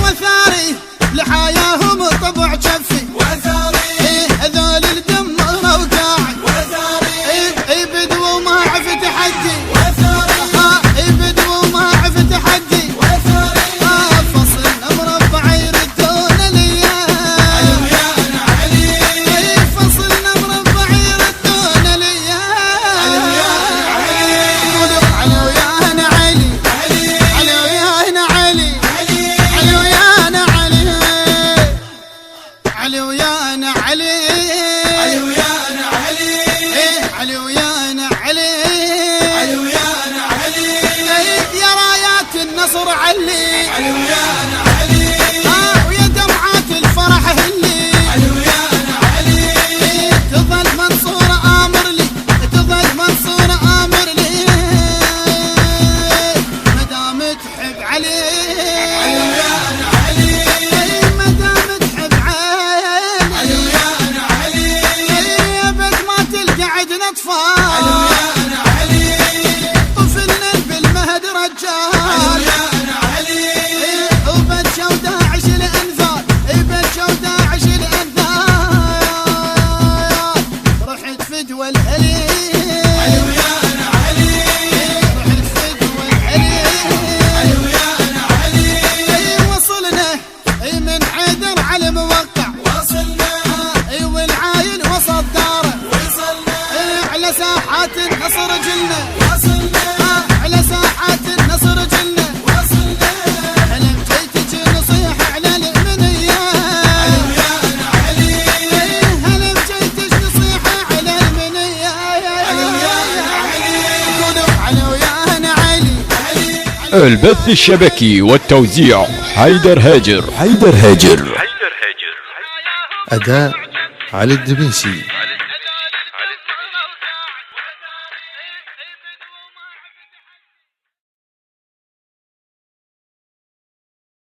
وثاري لحياهم طبع جفي هذول الدم وقاعد بدو ما عفت حدي بدو ما عفت حدي فصل مربع يردون لي فصل مربع يردون لي علي ويانا علي علي ويانا علي علي ويانا علي علي ويانا علي علي ويانا علي علي ويانا علي علي ويانا علي يا رايات النصر علي علي ويانا علي ويا دمعات الفرح هلي علي ويانا علي تظل منصورة آمر لي تظل منصورة آمر لي ما دام تحب علي علي ويانا علي ما دام تحب علي علي ويانا علي يا بد ما تلقى عدنا اطفال علي ويانا علي طفلنا بالمهد رجال علي ويانا علي وبجوا داعش الانذار بجوا داعش الانذار رحت فدوى الهلي علي ويانا علي رحت فدوى الهلي علي ويانا علي وصلنا من حيدر على الموقع وصلنا والعايل وسط داره وصلنا على ساحات النصر جلنا وصلنا على ساحات النصر جلنا وصلنا هلا جيتك نصيحة على المنية علي ويانا علي هلا جيتك نصيحة على المنية علي ويانا علي علي ويانا علي البث الشبكي والتوزيع حيدر هاجر. أداء علي الدبيسي.